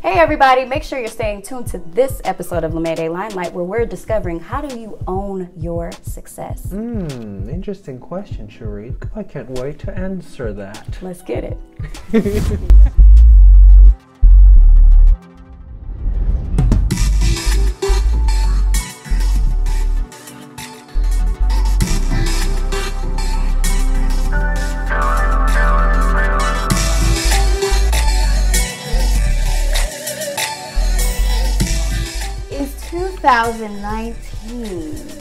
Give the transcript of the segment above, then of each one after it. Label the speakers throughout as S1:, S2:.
S1: Hey everybody, make sure you're staying tuned to this episode of LaMay Limelight, where we're discovering how do you own your success.
S2: Interesting question, Sharíck. I can't wait to answer that.
S1: Let's get it. It's 2019.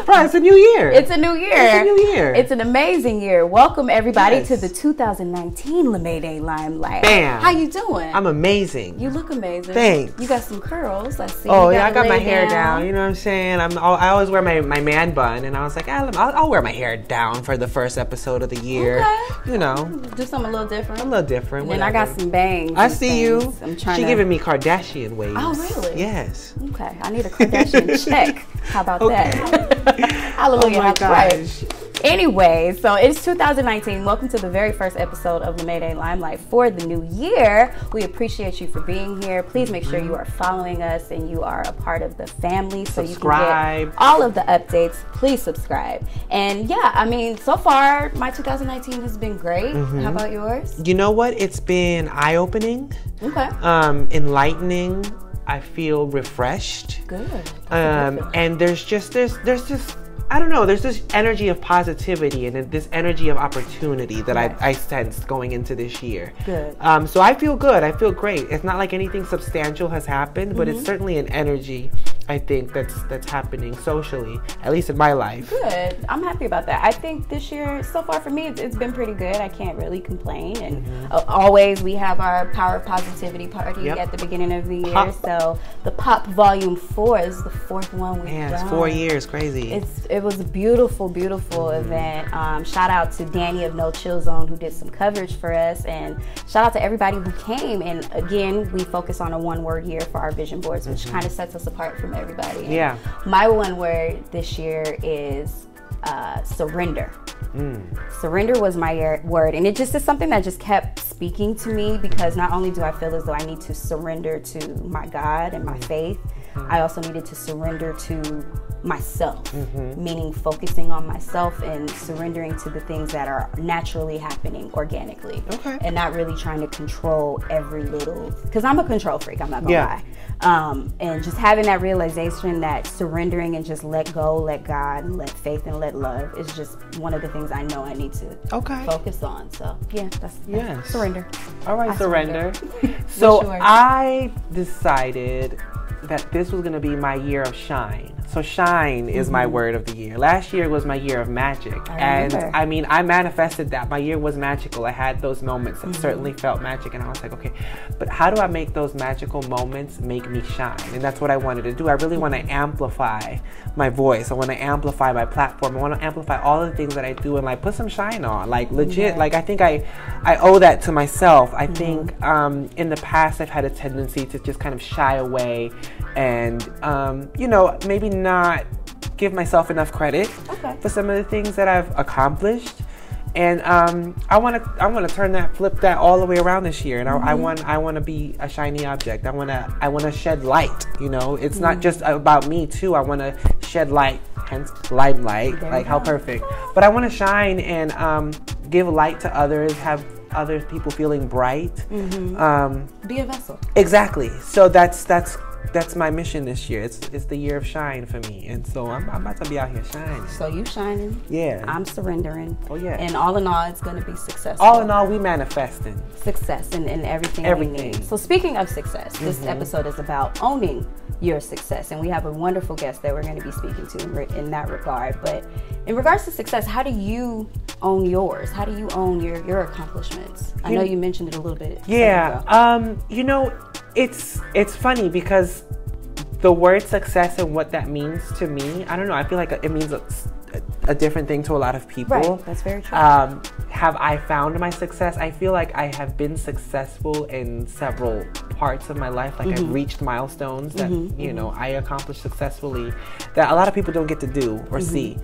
S2: Right, it's a new year.
S1: It's a new year.
S2: It's a new year.
S1: It's an amazing year. Welcome everybody
S2: Yes.
S1: to the 2019 LaMay Day Limelight.
S2: Bam.
S1: How you doing?
S2: I'm amazing.
S1: You look amazing.
S2: Thanks.
S1: You got some curls. I see.
S2: Oh
S1: You
S2: yeah, I got
S1: it
S2: my
S1: laid
S2: hair down. You know what I'm saying? I always wear my man bun, and I was like, I'll wear my hair down for the first episode of the year.
S1: Okay.
S2: You know,
S1: Do something a little different.
S2: a little different.
S1: And then I got some bangs.
S2: I
S1: and
S2: see you.
S1: things. I'm trying
S2: She
S1: to.
S2: giving me Kardashian waves.
S1: Oh, really?
S2: Yes.
S1: Okay, I need a Kardashian check. How about that? Hallelujah.
S2: Oh my
S1: That's right.
S2: gosh.
S1: Anyway, so it's 2019. Welcome to the very first episode of LaMay Day Limelight for the new year. We appreciate you for being here. Please make sure you are following us and you are a part of the family so you can get all of the updates. Please subscribe. And yeah, I mean, so far, my 2019 has been great. How about yours?
S2: You know what? It's been eye-opening,
S1: Okay.
S2: enlightening. I feel refreshed.
S1: Good.
S2: And there's just I don't know, there's this energy of positivity and this energy of opportunity that
S1: Right.
S2: I sensed going into this year.
S1: Good.
S2: So I feel good. I feel great. It's not like anything substantial has happened, but it's certainly an energy, I think, that's happening socially, at least in my life.
S1: Good. I'm happy about that. I think this year, so far for me, it's been pretty good. I can't really complain. And always we have our Power of Positivity party at the beginning of the year.
S2: Pop.
S1: So the Pop Volume 4 is the fourth one we've done.
S2: It's 4 years, crazy.
S1: It was a beautiful, beautiful event. Shout out to Danny of No Chill Zone who did some coverage for us. And shout out to everybody who came. And again, we focus on a one-word year for our vision boards, which kind of sets us apart from everybody. And
S2: Yeah.
S1: my one word this year is surrender. Surrender was my word, and it just is something that just kept speaking to me because not only do I feel as though I need to surrender to my God and my faith, I also needed to surrender to myself, meaning focusing on myself and surrendering to the things that are naturally happening organically, and not really trying to control every little, because I'm a control freak, I'm not gonna lie. And just having that realization that surrendering and just let go, let God, and let faith and let love is just one of the things I know I need to focus on. So yeah, that's surrender.
S2: All right,
S1: I
S2: surrender.
S1: What's
S2: So
S1: yours?
S2: I decided that this was going to be my year of shine. So shine is my word of the year. Last year was my year of magic. And I mean, I manifested that. My year was magical. I had those moments that certainly felt magic. And I was like, okay, but how do I make those magical moments make me shine? And that's what I wanted to do. I really want to amplify my voice. I want to amplify my platform. I want to amplify all the things that I do and like put some shine on. Like legit, like I think I owe that to myself. I think in the past I've had a tendency to just kind of shy away and, you know, maybe not give myself enough credit for some of the things that I've accomplished. And I want to flip that all the way around this year. And I want to be a shiny object. I want to shed light. You know, it's not just about me too. I want to shed light, hence limelight. Like how perfect. But I want to shine and give light to others. Have other people feeling bright.
S1: Be a vessel.
S2: Exactly. So that's my mission this year. It's the year of shine for me, and so I'm about to be out here shining.
S1: So you shining.
S2: Yeah.
S1: I'm surrendering.
S2: Oh yeah.
S1: And all in all, it's going to be successful.
S2: All in all, we manifesting
S1: Success and everything.
S2: Everything.
S1: We need. So speaking of success, this episode is about owning your success, and we have a wonderful guest that we're going to be speaking to in that regard. But in regards to success, how do you own yours? How do you own your accomplishments? I know you mentioned it a little bit.
S2: Yeah. You know, it's funny because the word success and what that means to me, I don't know. I feel like it means a different thing to a lot of people.
S1: Right. That's very true.
S2: Have I found my success? I feel like I have been successful in several parts of my life. Like I've reached milestones that you know I accomplished successfully that a lot of people don't get to do or see.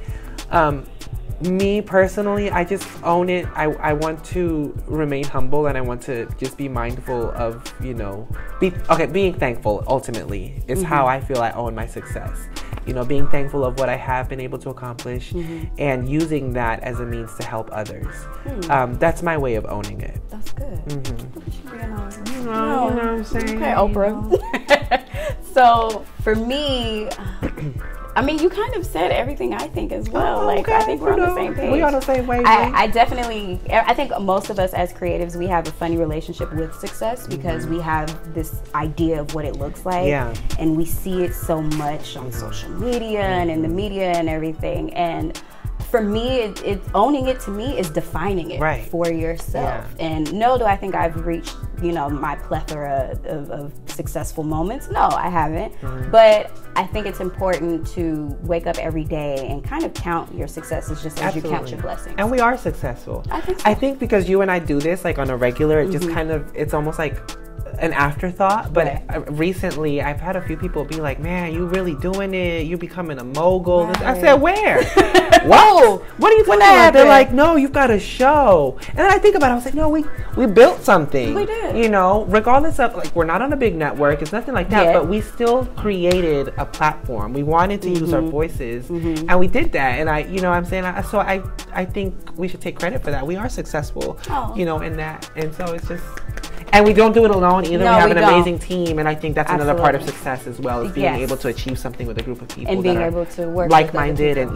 S2: Me personally, I just own it. I want to remain humble, and I want to just be mindful of, you know, being thankful ultimately is how I feel I own my success. You know, being thankful of what I have been able to accomplish and using that as a means to help others. That's my way of owning it.
S1: That's good.
S2: You know what I'm saying?
S1: Okay, Oprah. So for me, I mean, you kind of said everything I think as well. Like, I think we're on the same page.
S2: We're on the same wave.
S1: I think most of us as creatives, we have a funny relationship with success because we have this idea of what it looks like. Yeah. And we see it so much on social media and in the media and everything. And for me, owning it to me is defining it for yourself. Yeah. And no, do I think I've reached, you know, my plethora of successful moments? No, I haven't. But I think it's important to wake up every day and kind of count your successes just as you count your blessings.
S2: And we are successful.
S1: I think so.
S2: I think because you and I do this like on a regular, it just kind of, it's almost like an afterthought. But recently I've had a few people be like, man, you really doing it, you becoming a mogul. I said, where? Whoa, what are you talking about? They're like, no, you've got a show. And then I think about it, I was like, no, we built something.
S1: We did.
S2: You know, regardless of, like, we're not on a big network, it's nothing like that, but we still created a platform. We wanted to use our voices, and we did that. And you know what I'm saying? So I think we should take credit for that. We are successful, you know, in that. And so it's just, and we don't do it alone either. No, we have an amazing team, and I think that's another part of success as well, is being able to achieve something with a group of people
S1: and being able to work
S2: like-minded and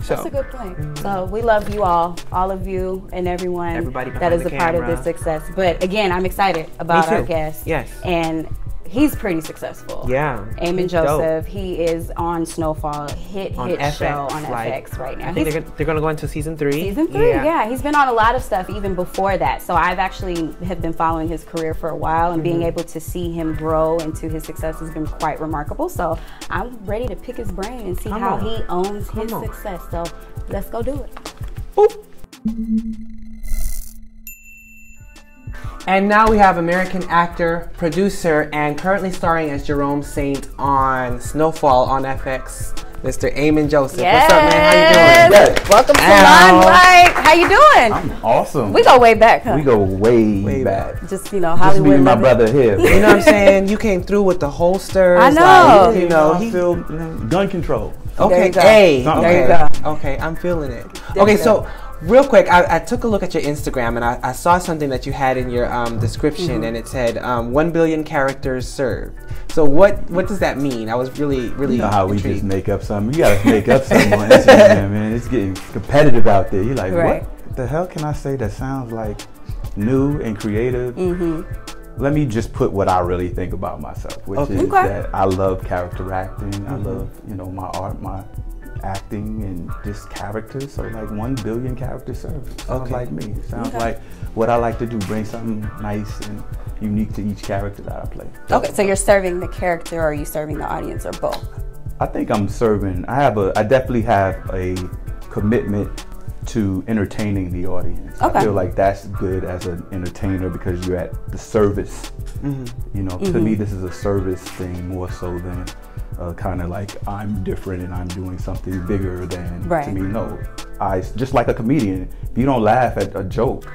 S2: So
S1: that's a good point. So we love you all of you and everyone that is a part of this success. But again, I'm excited about our guest.
S2: Yes.
S1: And he's pretty successful.
S2: Yeah.
S1: Amin Joseph, he is on Snowfall, hit show on FX right now.
S2: I think they're going to go into season 3.
S1: Season 3, yeah. He's been on a lot of stuff even before that. So I've actually have been following his career for a while, and being able to see him grow into his success has been quite remarkable. So I'm ready to pick his brain and see how he owns his success. So let's go do it.
S2: Boop. And now we have American actor, producer, and currently starring as Jerome Saint on Snowfall on FX, Mr. Amin Joseph.
S1: Yes.
S2: What's up, man? How you doing?
S1: Good. Welcome to Limelight. How you doing?
S3: I'm awesome.
S1: We go way back, huh?
S3: We go way back.
S1: Just, you know, Hollywood.
S3: Just me and my brother here.
S2: You know what I'm saying? You came through with the holsters.
S1: I know.
S2: Like, you know,
S3: I feel gun control.
S2: Okay,
S1: there you go.
S2: Okay, I'm feeling it. Okay, so real quick, I took a look at your Instagram, and I saw something that you had in your description, and it said 1 billion characters served. So what does that mean? I was really
S3: You know how
S2: intrigued.
S3: we just make up something. You gotta make up something on Instagram, man. It's getting competitive out there. You're like, what the hell can I say that sounds like new and creative? Let me just put what I really think about myself, which is that I love character acting. I love, you know, my art, my acting, and just characters. So like 1 billion characters served. Sounds like me. Sounds like what I like to do. Bring something nice and unique to each character that I play.
S1: Okay, so you're serving the character, or are you serving the audience, or both?
S3: I think I'm serving. I definitely have a commitment to entertaining the audience. I feel like that's good as an entertainer because you're at the service. You know, to me, this is a service thing more so than kind of like I'm different and I'm doing something bigger than. To me, no. Just like a comedian, if you don't laugh at a joke,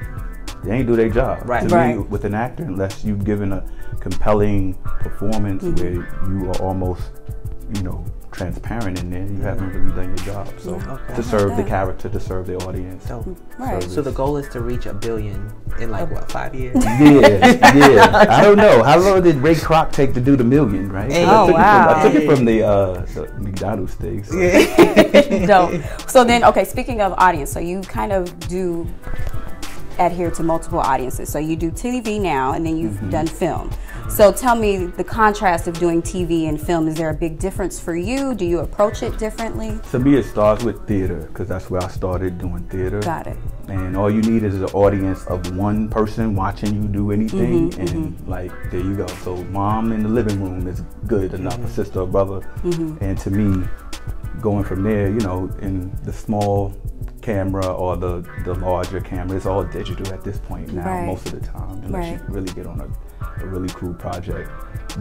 S3: they ain't do their job. To me, with an actor, unless you've given a compelling performance where you are almost, you know, transparent in there, you haven't really done your job. So to serve the character, to serve the audience.
S2: So the goal is to reach 1 billion in like what, 5 years?
S3: Yeah. I don't know. How long did Ray Kroc take to do the million, right? I took it from the McDonald's thing. So.
S1: Dope. So then, okay, speaking of audience, so you kind of do adhere to multiple audiences. So you do TV now, and then you've done film. So tell me the contrast of doing TV and film. Is there a big difference for you? Do you approach it differently?
S3: To me, it starts with theater, because that's where I started doing theater.
S1: Got it.
S3: And all you need is an audience of one person watching you do anything, and like, there you go. So mom in the living room is good enough, a sister or brother. And to me, going from there, you know, in the small camera or the larger camera, it's all digital at this point now, most of the time, unless you really get on a really cool project.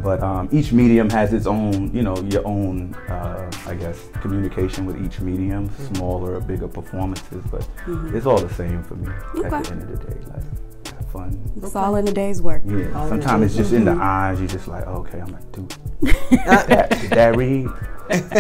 S3: But each medium has its own, you know, your own, I guess, communication with each medium, smaller or bigger performances, but it's all the same for me at the end of the day. Like, have fun.
S1: It's all in the day's work.
S3: Yeah, sometimes it's just in the eyes, you're just like, okay, I'm like, dude, did that read?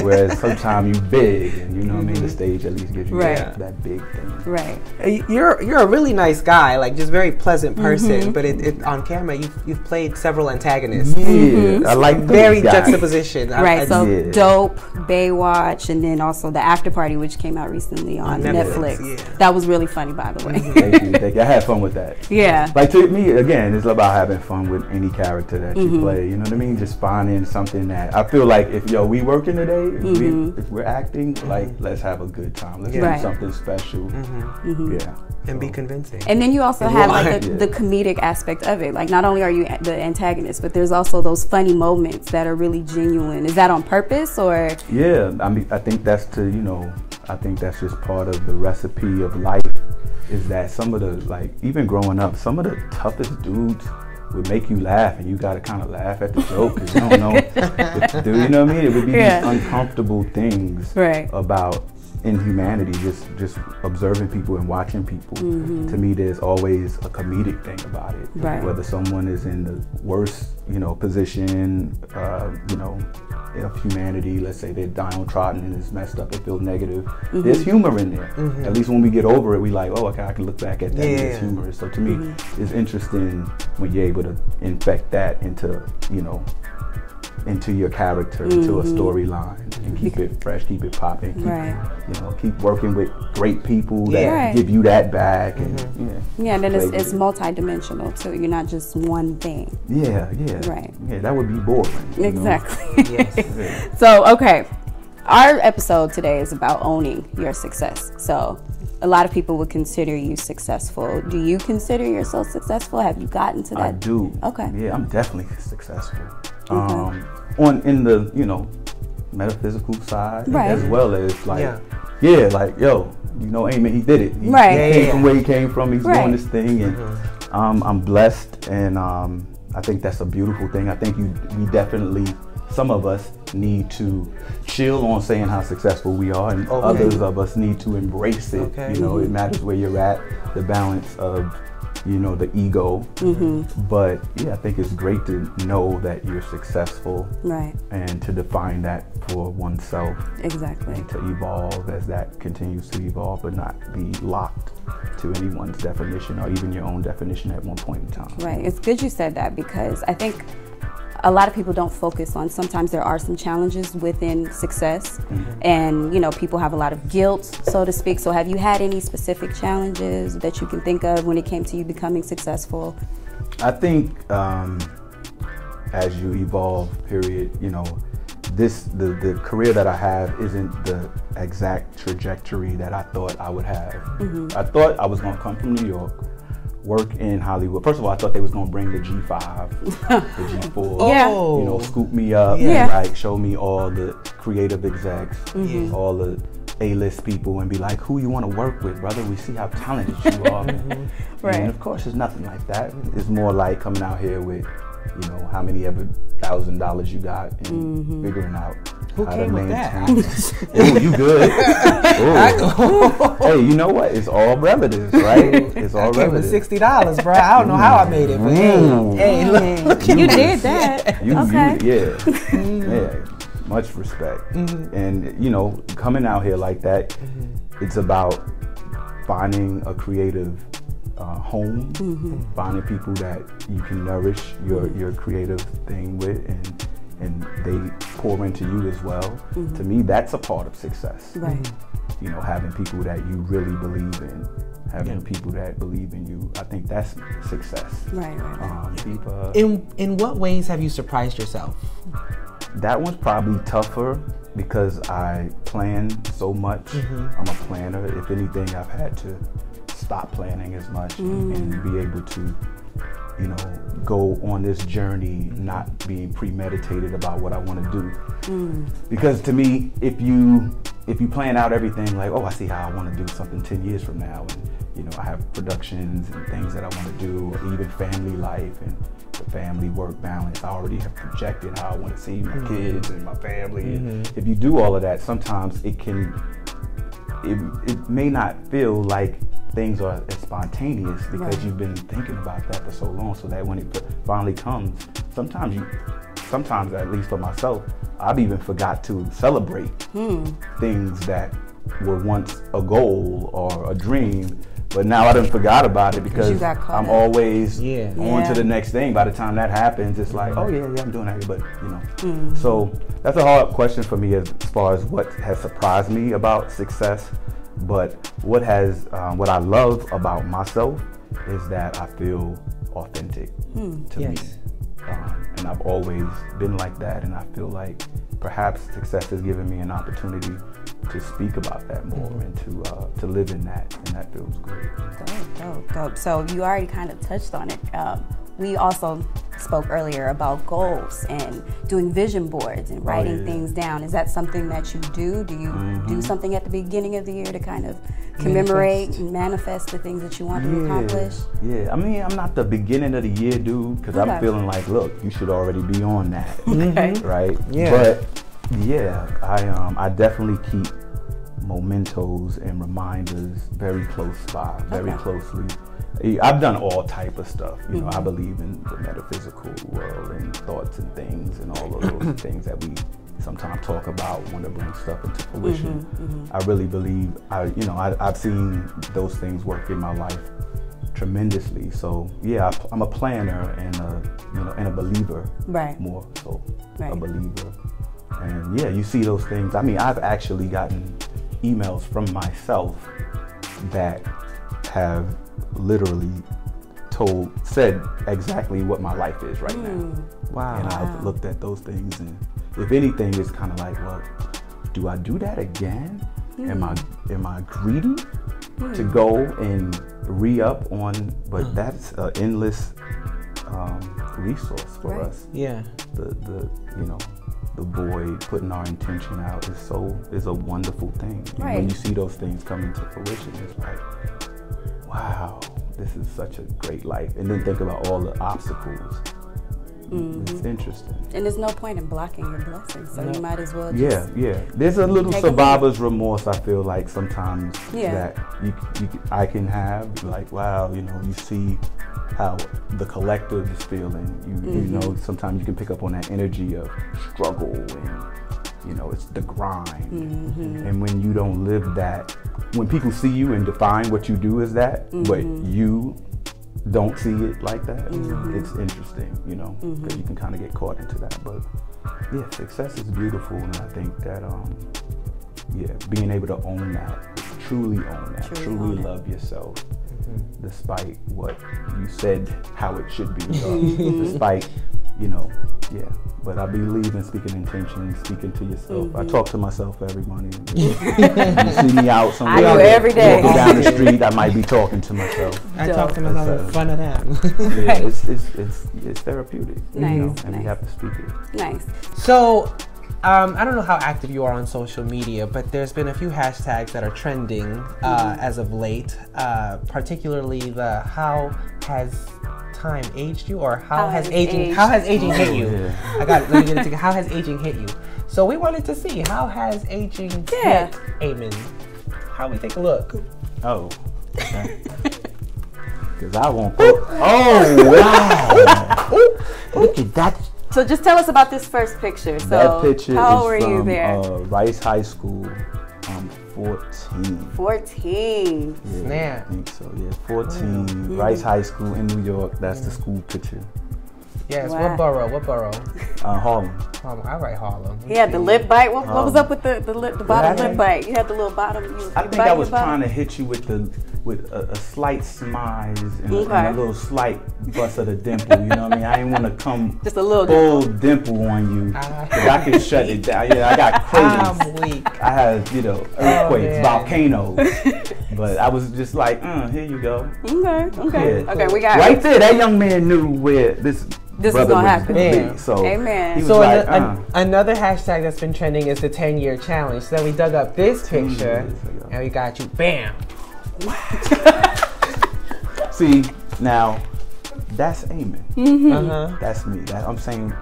S3: Whereas sometimes you big, and you know what I mean, the stage at least gives you that big thing.
S1: Right.
S2: You're a really nice guy, like just very pleasant person. But on camera, you've played several antagonists.
S3: Yeah, I like
S2: very juxtaposition.
S1: Right. Dope, Baywatch, and then also the After Party, which came out recently on Netflix. Yeah. That was really funny, by the way.
S3: Thank you. I had fun with that.
S1: Yeah.
S3: Like to me, again, it's about having fun with any character that you play. You know what I mean? Just finding something that I feel like if working today, if we're acting, like let's have a good time. Let's do something special. Yeah.
S2: And be convincing.
S1: And then you also have like the comedic aspect of it. Like not only are you the antagonist, but there's also those funny moments that are really genuine. Is that on purpose or?
S3: Yeah, I mean, I think that's I think that's just part of the recipe of life. Is that some of the, like, even growing up, some of the toughest dudes would make you laugh, and you gotta kind of laugh at the joke because you don't know what to do. You know what I mean? It would be these uncomfortable things about inhumanity, just observing people and watching people. To me, there's always a comedic thing about it. Whether someone is in the worst, position, of humanity, let's say they're downtrodden and it's messed up, they feel negative. There's humor in there. At least when we get over it, we like, oh, okay, I can look back at that and it's humorous. So to me, it's interesting when you're able to infect that into, into your character, into a storyline, and keep it fresh, keep it popping, keep working with great people that give you that back. And,
S1: and then it's multi-dimensional too. You're not just one thing.
S3: Yeah, that would be boring.
S1: Exactly. So, okay, our episode today is about owning your success. So, a lot of people would consider you successful. Do you consider yourself successful? Have you gotten to that?
S3: I do.
S1: Okay.
S3: Yeah, I'm definitely successful. In the metaphysical side, as well as like Amin, he did it. He came from where he came from. He's doing this thing, and I'm blessed, and I think that's a beautiful thing. I think we definitely, some of us need to chill on saying how successful we are, and others of us need to embrace it. It matters where you're at, the balance of the ego. But I think it's great to know that you're successful, and to define that for oneself.
S1: Exactly.
S3: And to evolve as that continues to evolve, but not be locked to anyone's definition or even your own definition at one point in time.
S1: Right. It's good you said that, because I think a lot of people don't focus on, sometimes there are some challenges within success, and people have a lot of guilt, so to speak. So have you had any specific challenges that you can think of when it came to you becoming successful?
S3: I think as you evolve, period, the career that I have isn't the exact trajectory that I thought I would have. I thought I was going to come from New York, work in Hollywood. First of all, I thought they was gonna bring the G5, the G4, scoop me up, and like show me all the creative execs, all the A-list people, and be like, who you want to work with, brother? We see how talented you are. And of course, it's nothing like that. It's more like coming out here with, how many ever $1,000 you got, and figuring out
S2: who
S3: how
S2: came
S3: to
S2: with
S3: maintain.
S2: that.
S3: Oh, you good? Hey, you know what? It's all relative, right? It's all relative.
S2: $60, bro. I don't know how I made it, but hey, look.
S1: You did that.
S3: Yeah. Much respect. And coming out here like that, it's about finding a creative home, finding people that you can nourish your creative thing with, and they pour into you as well. To me, that's a part of success. Having people that you really believe in, having people that believe in you. I think that's success.
S2: In what ways have you surprised yourself?
S3: That one's probably tougher because I plan so much. I'm a planner. If anything, I've had to stop planning as much and be able to, go on this journey not being premeditated about what I want to do. Because to me, if you plan out everything like, oh, I see how I want to do something 10 years from now, and I have productions and things that I want to do, or even family life and the family work balance. I already have projected how I want to see my kids and my family. And if you do all of that, sometimes it may not feel like things are as spontaneous because you've been thinking about that for so long, so that when it finally comes, sometimes at least for myself, I've even forgot to celebrate things that were once a goal or a dream, but now I done forgot about it because I'm always on to the next thing. By the time that happens, it's like, oh yeah, I'm doing that, but you know. So that's a hard question for me as far as what has surprised me about success. But what I love about myself is that I feel authentic to me. And I've always been like that, and I feel like perhaps success has given me an opportunity to speak about that more and to live in that, and that feels great.
S1: Dope. So you already kind of touched on it. We also spoke earlier about goals and doing vision boards and writing things down. Is that something that you do? Do you do something at the beginning of the year to kind of commemorate and manifest the things that you want to accomplish?
S3: Yeah, I mean, I'm not the beginning of the year dude, because I'm feeling like, look, you should already be on that, right? Yeah. But yeah, I definitely keep mementos and reminders very close by, very closely. I've done all type of stuff. You know, I believe in the metaphysical world and thoughts and things and all of those things that we sometimes talk about, want to bring stuff into fruition. I really believe, I've seen those things work in my life tremendously. So yeah, I'm a planner and a believer, more so a believer. And yeah, you see those things. I mean, I've actually gotten emails from myself that have literally said exactly what my life is right now. Wow. And I've looked at those things, and if anything, it's kind of like, well, do I do that again? Am I greedy to go and re-up on? But that's an endless resource for us. Yeah. The void, putting our intention out is a wonderful thing. And when you see those things come into fruition, it's like, wow, this is such a great life. And then think about all the obstacles. It's interesting.
S1: And there's no point in blocking your blessings, so you might as well just
S3: There's a little survivor's remorse, I feel like, sometimes that I can have. Like, wow, you see how the collective is feeling. You know, sometimes you can pick up on that energy of struggle and, it's the grind. And when you don't live that, when people see you and define what you do as that, but you don't see it like that, it's interesting, because you can kind of get caught into that. But yeah, success is beautiful, and I think that being able to own that, truly own that, truly love yourself, despite what you said how it should be, despite but I believe in speaking intention, speaking to yourself. I talk to myself every morning. You see me out somewhere,
S1: I do every day.
S3: Walking down the street, I might be talking to myself.
S2: I talk to myself in front of that.
S3: It's therapeutic,
S1: nice,
S3: and you have to speak it.
S1: Nice.
S2: So, I don't know how active you are on social media, but there's been a few hashtags that are trending as of late, particularly the "How has time aged you?" or how has aging hit you? I got it. Let me get it together. How has aging hit you? So we wanted to see, how has aging hit Amin? How we take a look?
S3: Oh, because I won't go. Oh wow! Look at that.
S1: So just tell us about this first picture. So
S3: that picture
S1: how
S3: is
S1: were
S3: from
S1: you there?
S3: Rice High School. 14.
S1: 14.
S3: Yeah, I think so. Yeah, 14. Rice High School in New York. That's the school picture.
S2: Yes. Wow. What borough?
S3: Harlem.
S2: I write Harlem.
S1: He had the lip bite. What was up with the bottom lip bite? You had the little bottom.
S3: I think I was trying to hit you with a slight smize and a little slight bust of the dimple. You know what I mean? I didn't want to come
S1: just a little
S3: full dimple on you, because I could shut it down. Yeah, I got crazy.
S2: I'm weak.
S3: I had earthquakes, volcanoes, but I was just like, here you go.
S1: Okay. Okay, we got
S3: right there. That young man knew where this
S1: is gonna happen.
S3: Yeah. So,
S1: amen.
S2: So like, another hashtag that's been trending is the 10-year challenge. So then we dug up this picture and we got you. Bam.
S3: See, now that's Amin. That's me. I'm same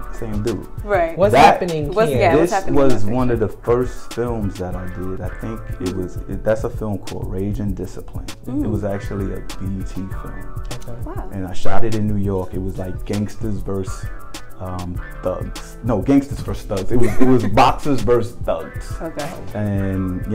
S3: dude.
S1: Right.
S2: What's happening here?
S3: This was one of the first films that I did. I think that's a film called Rage and Discipline. It was actually a BET film.
S2: Okay.
S1: Wow.
S3: And I shot it in New York. It was like gangsters versus thugs. No, gangsters versus thugs. It was boxers versus thugs.
S1: Okay.
S3: And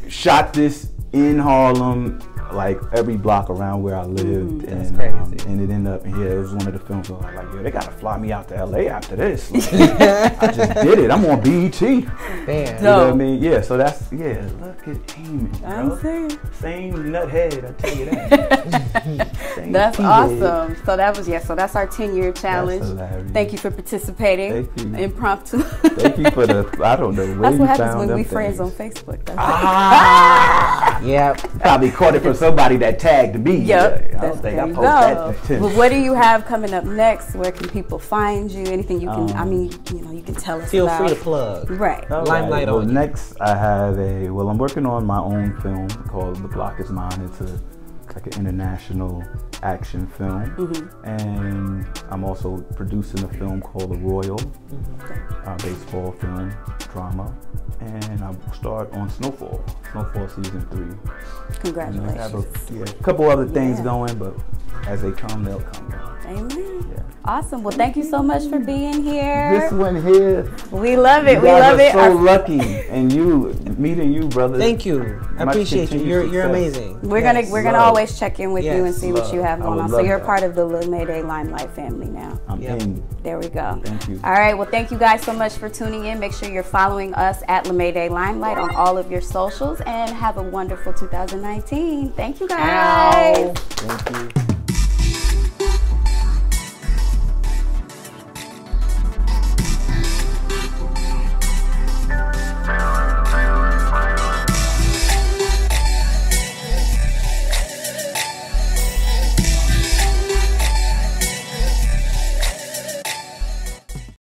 S3: shot this in Harlem, like every block around where I lived, and it ended up. It was one of the films where I was like, they gotta fly me out to LA after this. Like, I just did it. I'm on BET.
S2: Damn.
S3: You know what I mean? Yeah. So that's Look at Amin, bro. Same nuthead. I tell you that.
S1: That's awesome. So that was So that's our 10-year challenge. Thank you for participating.
S3: Thank you.
S1: Impromptu.
S3: Thank you for I don't know.
S1: That's what happens when we friends on Facebook.
S2: Yeah.
S3: Probably caught it from somebody that tagged me.
S1: Yep.
S3: I don't think I posted that.
S1: Well, what do you have coming up next? Where can people find you? Anything you can? You can tell us.
S2: Feel
S1: about.
S2: free to plug.
S1: Right.
S2: Limelight on.
S3: Next, I have I'm working on my own film called The Block Is Mine. It's like an international action film, and I'm also producing a film called The Royal, baseball film drama, and I'll start on Snowfall season 3.
S1: Congratulations.
S3: I have a couple other things going, but as they come, they'll come.
S1: Amen. Yeah. Awesome. Well, thank you so much for being here.
S3: This one here.
S1: We love it.
S3: We love it. So lucky, and meeting you, brother.
S2: Thank you. I appreciate you. You're amazing.
S1: We're gonna always check in with you and see what you have going on. So you're part of the LaMay Day Limelight family now.
S3: I'm in.
S1: There we go.
S3: Thank you.
S1: All right. Well, thank you guys so much for tuning in. Make sure you're following us at LaMay Day Limelight on all of your socials, and have a wonderful 2019. Thank you guys.